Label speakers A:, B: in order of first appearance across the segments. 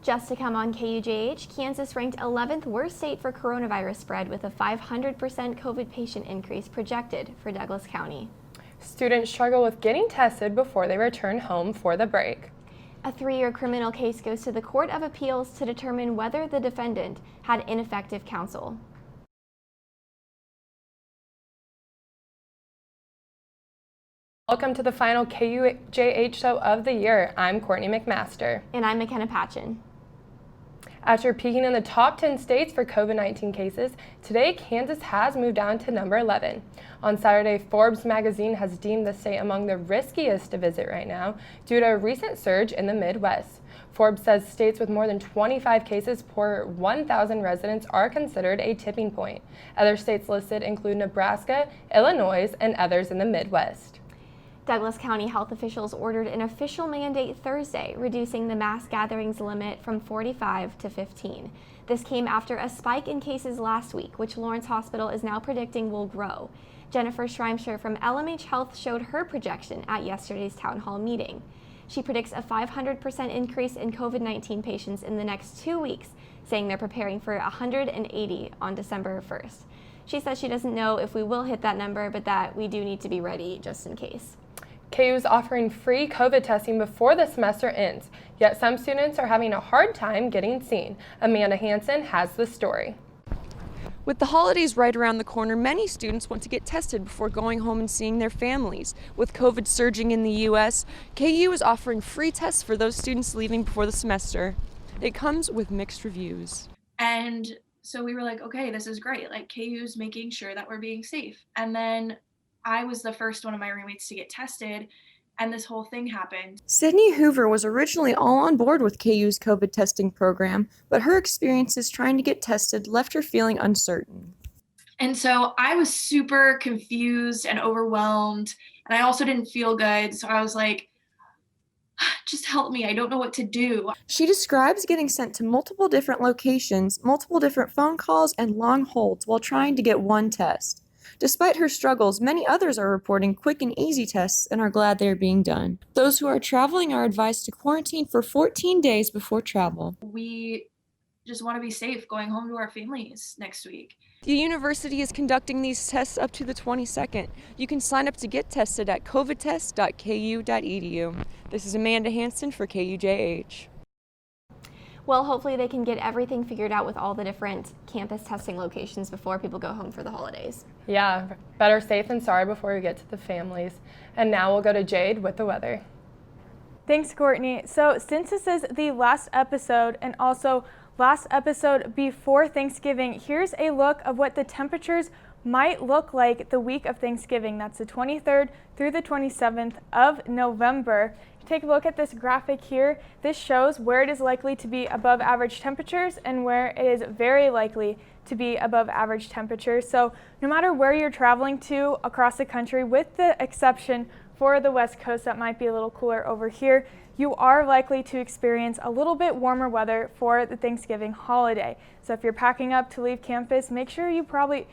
A: Just to come on KUJH, Kansas ranked 11th worst state for coronavirus spread with a 500% COVID patient increase projected for Douglas County.
B: Students struggle with getting tested before they return home for the break.
A: A 3-year criminal case goes to the Court of Appeals to determine whether the defendant had ineffective counsel.
B: Welcome to the final KUJH show of the year. I'm Courtney McMaster.
A: And I'm McKenna Patchen.
B: After peaking in the top 10 states for COVID-19 cases, today Kansas has moved down to number 11. On Saturday, Forbes magazine has deemed the state among the riskiest to visit right now due to a recent surge in the Midwest. Forbes says states with more than 25 cases per 1,000 residents are considered a tipping point. Other states listed include Nebraska, Illinois, and others in the Midwest.
A: Douglas County health officials ordered an official mandate Thursday, reducing the mass gatherings limit from 45 to 15. This came after a spike in cases last week, which Lawrence Hospital is now predicting will grow. Jennifer Schreimscher from LMH Health showed her projection at yesterday's town hall meeting. She predicts a 500% increase in COVID-19 patients in the next 2 weeks, saying they're preparing for 180 on December 1st. She says she doesn't know if we will hit that number, but that we do need to be ready just in case.
B: KU is offering free COVID testing before the semester ends, yet some students are having a hard time getting seen. Amanda Hansen has the story.
C: With the holidays right around the corner, many students want to get tested before going home and seeing their families. With COVID surging in the U.S., KU is offering free tests for those students leaving before the semester. It comes with mixed reviews.
D: And so we were like, okay, this is great. Like, KU's making sure that we're being safe. And then I was the first one of my roommates to get tested, and this whole thing happened.
C: Sydney Hoover was originally all on board with KU's COVID testing program, but her experiences trying to get tested left her feeling uncertain.
D: And so I was super confused and overwhelmed, and I also didn't feel good. So I was like, just help me. I don't know what to do.
C: She describes getting sent to multiple different locations, multiple different phone calls, and long holds while trying to get one test. Despite her struggles, many others are reporting quick and easy tests and are glad they are being done. Those who are traveling are advised to quarantine for 14 days before travel.
D: We just want to be safe going home to our families next week.
C: The university is conducting these tests up to the 22nd. You can sign up to get tested at covidtest.ku.edu. This is Amanda Hansen for KUJH.
A: Well, hopefully they can get everything figured out with all the different campus testing locations before people go home for the holidays.
B: Yeah, better safe than sorry before we get to the families. And now we'll go to Jade with the weather.
E: Thanks, Courtney. So since this is the last episode and also last episode before Thanksgiving, here's a look of what the temperatures might look like the week of Thanksgiving. That's the 23rd through the 27th of November. Take a look at this graphic here. This shows where it is likely to be above average temperatures and where it is very likely to be above average temperatures. So no matter where you're traveling to across the country, with the exception for the West Coast that might be a little cooler over here, you are likely to experience a little bit warmer weather for the Thanksgiving holiday. So if you're packing up to leave campus, make sure you probably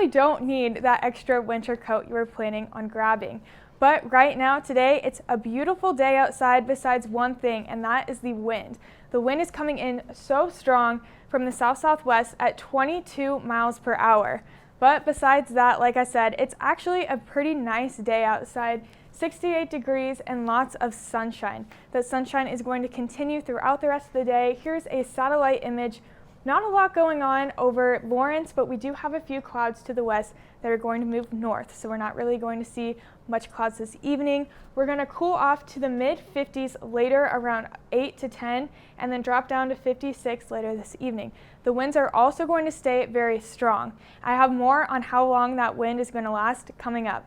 E: don't need that extra winter coat you were planning on grabbing. But right now, today, it's a beautiful day outside besides one thing, and that is the wind. The wind is coming in so strong from the south-southwest at 22 miles per hour. But besides that, like I said, it's actually a pretty nice day outside. 68 degrees and lots of sunshine. The sunshine is going to continue throughout the rest of the day. Here's a satellite image. Not a lot going on over Lawrence, but we do have a few clouds to the west that are going to move north, so we're not really going to see much clouds this evening. We're going to cool off to the mid-50s later around 8 to 10 and then drop down to 56 later this evening. The winds are also going to stay very strong. I have more on how long that wind is going to last coming up.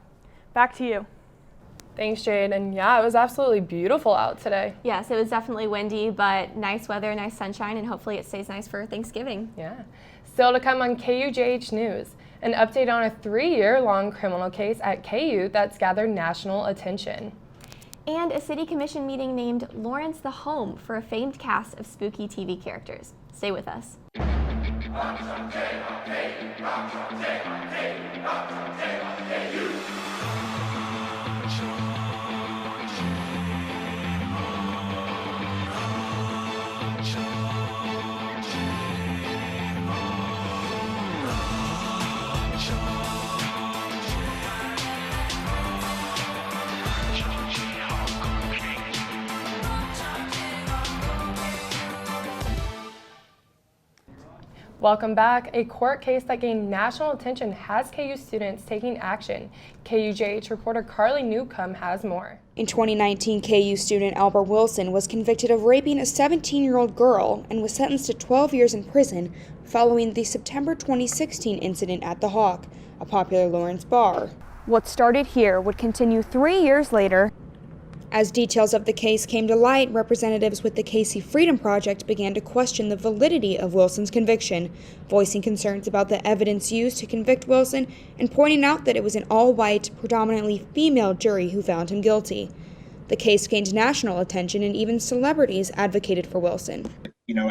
E: Back to you.
B: Thanks, Jade. And yeah, it was absolutely beautiful out today.
A: Yes, it was definitely windy, but nice weather, nice sunshine, and hopefully it stays nice for Thanksgiving.
B: Yeah. Still to come on KUJH News, an update on a 3-year-long criminal case at KU that's gathered national attention.
A: And a city commission meeting named Lawrence the home for a famed cast of spooky TV characters. Stay with us.
B: Welcome back. A court case that gained national attention has KU students taking action. KUJH reporter Carly Newcomb has more.
F: In 2019, KU student Albert Wilson was convicted of raping a 17-year-old girl and was sentenced to 12 years in prison following the September 2016 incident at the Hawk, a popular Lawrence bar.
G: What started here would continue 3 years later.
F: As details of the case came to light, representatives with the Casey Freedom Project began to question the validity of Wilson's conviction, voicing concerns about the evidence used to convict Wilson and pointing out that it was an all-white, predominantly female jury who found him guilty. The case gained national attention and even celebrities advocated for Wilson.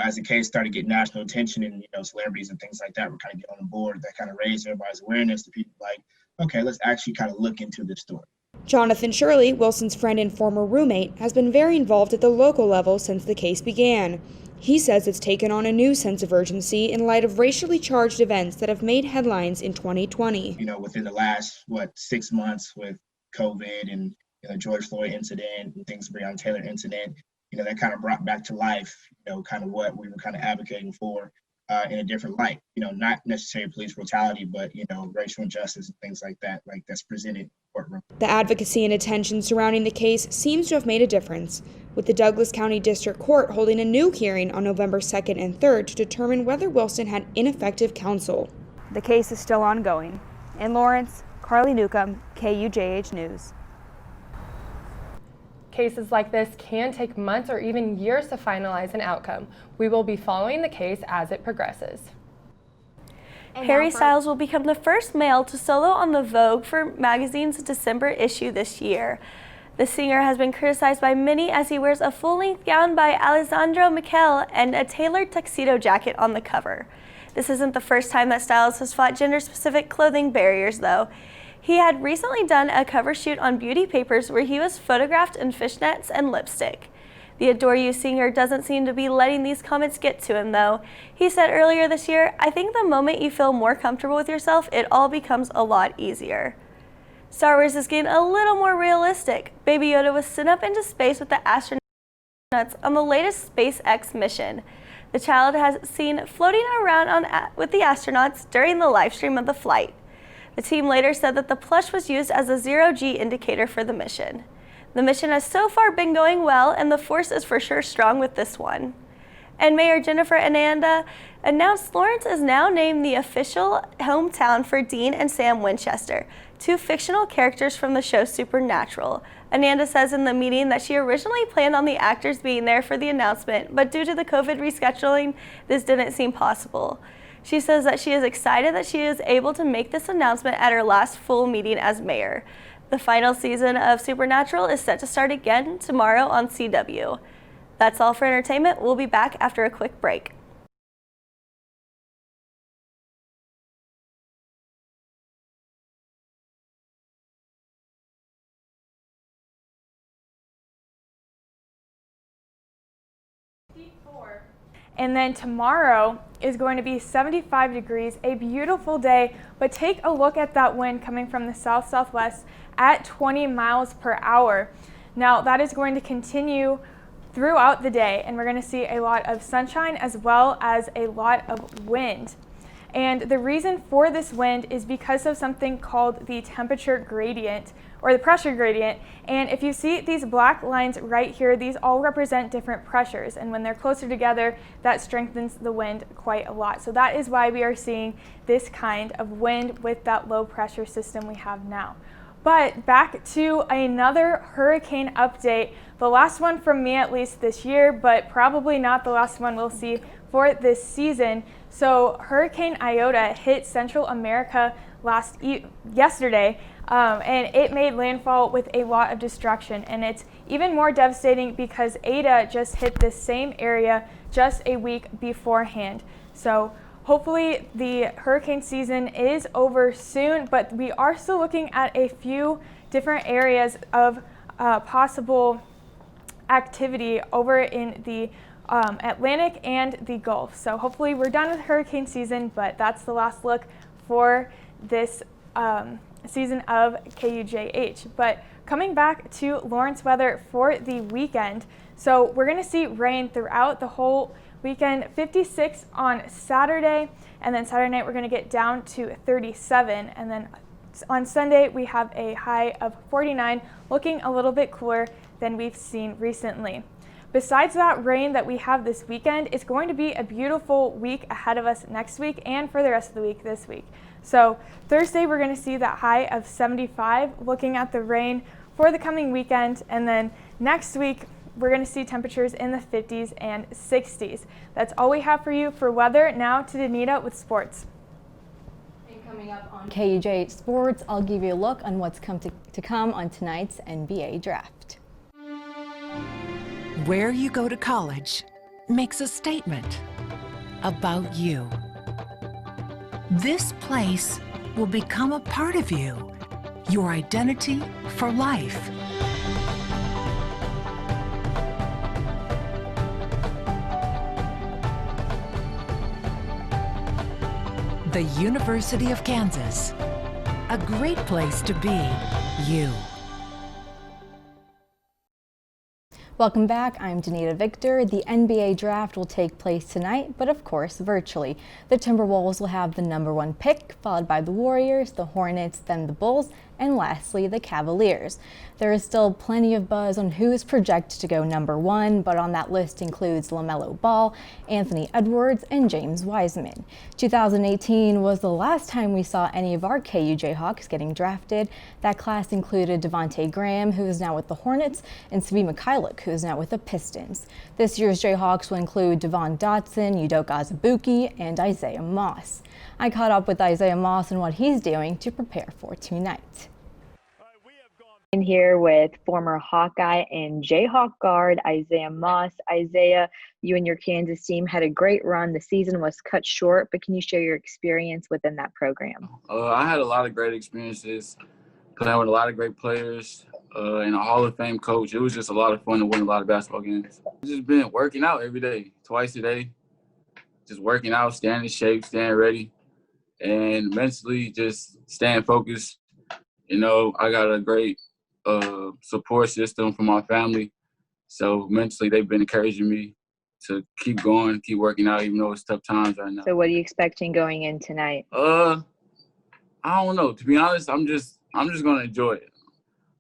H: As the case started getting national attention and, celebrities and things like that were kind of getting on board, that kind of raised everybody's awareness to people like, okay, let's actually kind of look into this story.
F: Jonathan Shirley, Wilson's friend and former roommate, has been very involved at the local level since the case began. He says it's taken on a new sense of urgency in light of racially charged events that have made headlines in 2020.
H: Within the last, 6 months with COVID and the George Floyd incident and things, Breonna Taylor incident, that kind of brought back to life, kind of what we were kind of advocating for in a different light. Not necessarily police brutality, but, racial injustice and things like that, that's presented in the courtroom.
F: The advocacy and attention surrounding the case seems to have made a difference, with the Douglas County District Court holding a new hearing on November 2nd and 3rd to determine whether Wilson had ineffective counsel.
G: The case is still ongoing. In Lawrence, Carly Newcomb, KUJH News.
B: Cases like this can take months or even years to finalize an outcome. We will be following the case as it progresses.
I: Harry Styles will become the first male to solo on the Vogue for magazine's December issue this year. The singer has been criticized by many as he wears a full-length gown by Alessandro Michele and a tailored tuxedo jacket on the cover. This isn't the first time that Styles has fought gender-specific clothing barriers, though. He had recently done a cover shoot on Beauty Papers where he was photographed in fishnets and lipstick. The Adore You singer doesn't seem to be letting these comments get to him, though. He said earlier this year, "I think the moment you feel more comfortable with yourself, it all becomes a lot easier." Star Wars is getting a little more realistic. Baby Yoda was sent up into space with the astronauts on the latest SpaceX mission. The child has seen floating around with the astronauts during the live stream of the flight. The team later said that the plush was used as a zero-G indicator for the mission. The mission has so far been going well, and the force is for sure strong with this one. And Mayor Jennifer Ananda announced Lawrence is now named the official hometown for Dean and Sam Winchester, two fictional characters from the show Supernatural. Ananda says in the meeting that she originally planned on the actors being there for the announcement, but due to the COVID rescheduling, this didn't seem possible. She says that she is excited that she is able to make this announcement at her last full meeting as mayor. The final season of Supernatural is set to start again tomorrow on CW. That's all for entertainment. We'll be back after a quick break.
E: And then tomorrow is going to be 75 degrees, a beautiful day, but take a look at that wind coming from the south-southwest at 20 miles per hour. Now that is going to continue throughout the day, and we're going to see a lot of sunshine as well as a lot of wind. And the reason for this wind is because of something called the temperature gradient or the pressure gradient. And if you see these black lines right here, these all represent different pressures. And when they're closer together, that strengthens the wind quite a lot. So that is why we are seeing this kind of wind with that low pressure system we have now. But back to another hurricane update, the last one from me at least this year, but probably not the last one we'll see for this season. So Hurricane Iota hit Central America yesterday, and it made landfall with a lot of destruction. And it's even more devastating because Eta just hit this same area just a week beforehand. So hopefully the hurricane season is over soon, but we are still looking at a few different areas of possible activity over in the Atlantic and the Gulf. So hopefully we're done with hurricane season, but that's the last look for this season of KUJH. But coming back to Lawrence weather for the weekend, So we're going to see rain throughout the whole weekend. 56 on Saturday, and then Saturday night we're going to get down to 37, and then on Sunday we have a high of 49, looking a little bit cooler than we've seen recently. Besides that rain that we have this weekend, it's going to be a beautiful week ahead of us next week and for the rest of the week this week. So Thursday we're going to see that high of 75, looking at the rain for the coming weekend, and then next week we're going to see temperatures in the 50s and 60s. That's all we have for you for weather. Now to Danita with sports.
J: And coming up on KUJ Sports, I'll give you a look on what's to come on tonight's NBA draft.
K: Where you go to college makes a statement about you. This place will become a part of you, your identity for life. The University of Kansas, a great place to be you.
J: Welcome back. I'm Danita Victor. The NBA draft will take place tonight, but of course virtually. The Timberwolves will have the #1 pick, followed by the Warriors, the Hornets, then the Bulls, and lastly the Cavaliers. There is still plenty of buzz on who is projected to go #1, but on that list includes LaMelo Ball, Anthony Edwards, and James Wiseman. 2018 was the last time we saw any of our KUJ Hawks getting drafted. That class included Devontae Graham, who is now with the Hornets, and Svi Mikhailiuk, who is now with the Pistons. This year's Jayhawks will include Devon Dotson, Udoka Azubuike, and Isaiah Moss. I caught up with Isaiah Moss and what he's doing to prepare for tonight.
L: In here with former Hawkeye and Jayhawk guard Isaiah Moss. Isaiah, you and your Kansas team had a great run. The season was cut short, but can you share your experience within that program?
M: I had a lot of great experiences, playing with a lot of great players, and a Hall of Fame coach. It was just a lot of fun to win a lot of basketball games. I've just been working out every day, twice a day, just working out, staying in shape, staying ready, and mentally just staying focused. You know, I got a great support system from my family. So mentally, they've been encouraging me to keep going, keep working out, even though it's tough times right now.
L: So what are you expecting going in tonight?
M: I don't know. To be honest, I'm just gonna enjoy it.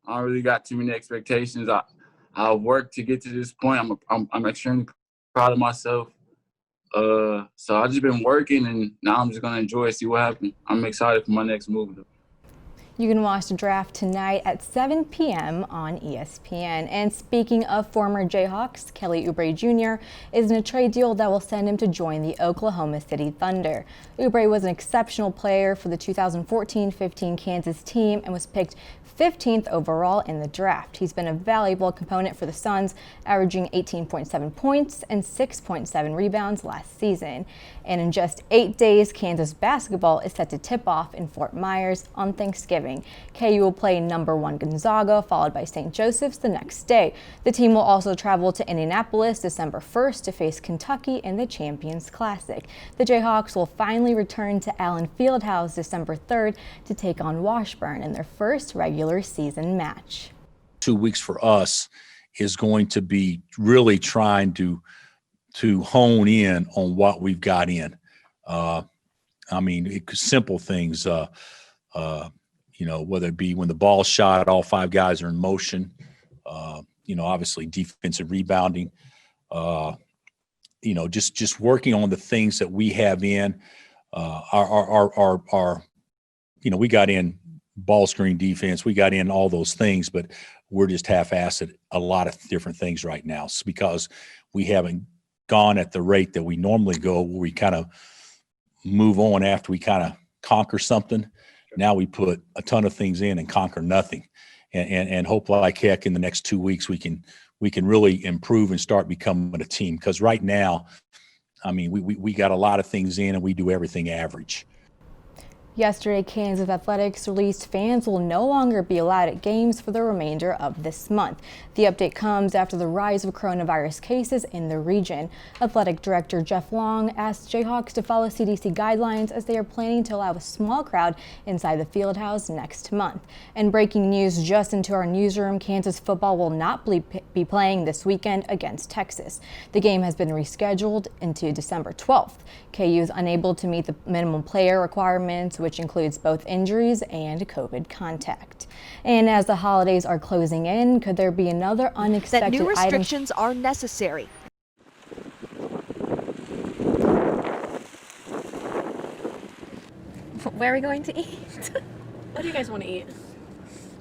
M: I don't really got too many expectations. I've worked to get to this point. I'm extremely proud of myself. So I've just been working, and now I'm just gonna enjoy it, see what happens. I'm excited for my next move.
J: You can watch the draft tonight at 7 p.m. on ESPN. And speaking of former Jayhawks, Kelly Oubre Jr. is in a trade deal that will send him to join the Oklahoma City Thunder. Oubre was an exceptional player for the 2014-15 Kansas team and was picked 15th overall in the draft. He's been a valuable component for the Suns, averaging 18.7 points and 6.7 rebounds last season. And in just 8 days, Kansas basketball is set to tip off in Fort Myers on Thanksgiving. KU will play #1 Gonzaga, followed by St. Joseph's the next day. The team will also travel to Indianapolis December 1st to face Kentucky in the Champions Classic. The Jayhawks will finally return to Allen Fieldhouse December 3rd to take on Washburn in their first regular season match.
N: 2 weeks for us is going to be really trying to hone in on what we've got in. I mean, simple things, you know, whether it be when the ball's shot, all 5 guys are in motion, you know, obviously defensive rebounding, you know, just working on the things that we have in our you know, we got in ball screen defense, we got in all those things, but we're just half-assed at a lot of different things right now. It's because we haven't gone at the rate that we normally go, where we kind of move on after we kind of conquer something. Now we put a ton of things in and conquer nothing, and hope like heck in the next 2 weeks we can really improve and start becoming a team. Because right now, I mean, we got a lot of things in and we do everything average.
J: Yesterday, Kansas Athletics released fans will no longer be allowed at games for the remainder of this month. The update comes after the rise of coronavirus cases in the region. Athletic Director Jeff Long asked Jayhawks to follow CDC guidelines as they are planning to allow a small crowd inside the fieldhouse next month. And breaking news just into our newsroom, Kansas football will not be playing this weekend against Texas. The game has been rescheduled into December 12th. KU is unable to meet the minimum player requirements, which includes both injuries and COVID contact. And as the holidays are closing in, could there be another unexpected
O: that new restrictions are necessary.
P: Where are we going to eat?
Q: What do you guys want to eat?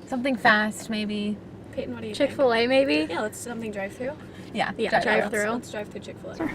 P: Something fast, maybe.
Q: Peyton, what do you
P: Chick-fil-A,
Q: think?
P: maybe?
Q: Yeah, let's something drive-through.
P: Yeah,
Q: drive through. Let's drive through Chick-fil-A. Sure.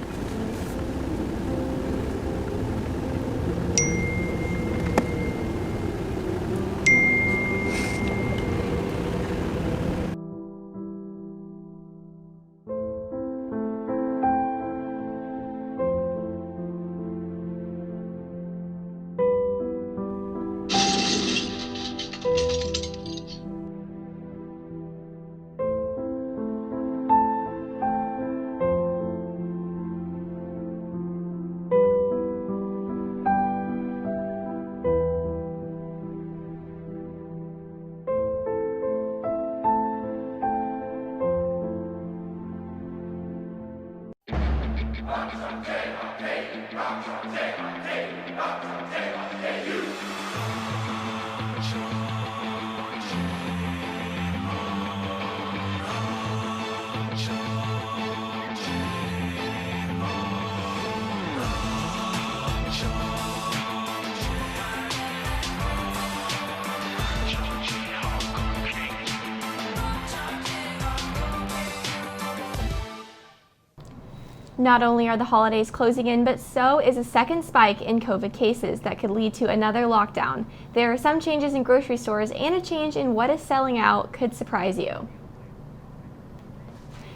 A: Not only are the holidays closing in, but so is a second spike in COVID cases that could lead to another lockdown. There are some changes in grocery stores, and a change in what is selling out could surprise you.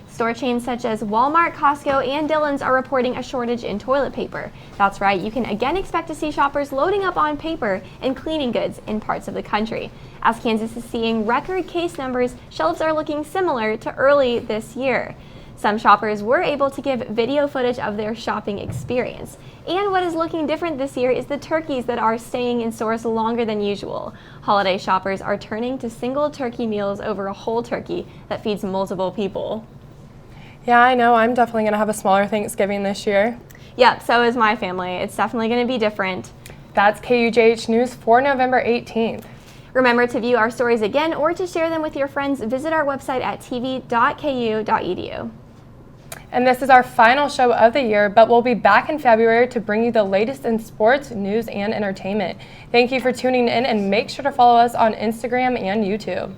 A: Store chains such as Walmart, Costco, and Dillon's are reporting a shortage in toilet paper. That's right, you can again expect to see shoppers loading up on paper and cleaning goods in parts of the country. As Kansas is seeing record case numbers, shelves are looking similar to early this year. Some shoppers were able to give video footage of their shopping experience. And what is looking different this year is the turkeys that are staying in stores longer than usual. Holiday shoppers are turning to single turkey meals over a whole turkey that feeds multiple people.
B: Yeah, I know. I'm definitely going to have a smaller Thanksgiving this year.
A: Yep, so is my family. It's definitely going to be different.
B: That's KUJH News for November 18th.
A: Remember to view our stories again or to share them with your friends. Visit our website at tv.ku.edu.
B: And this is our final show of the year, but we'll be back in February to bring you the latest in sports, news, and entertainment. Thank you for tuning in, and make sure to follow us on Instagram and YouTube.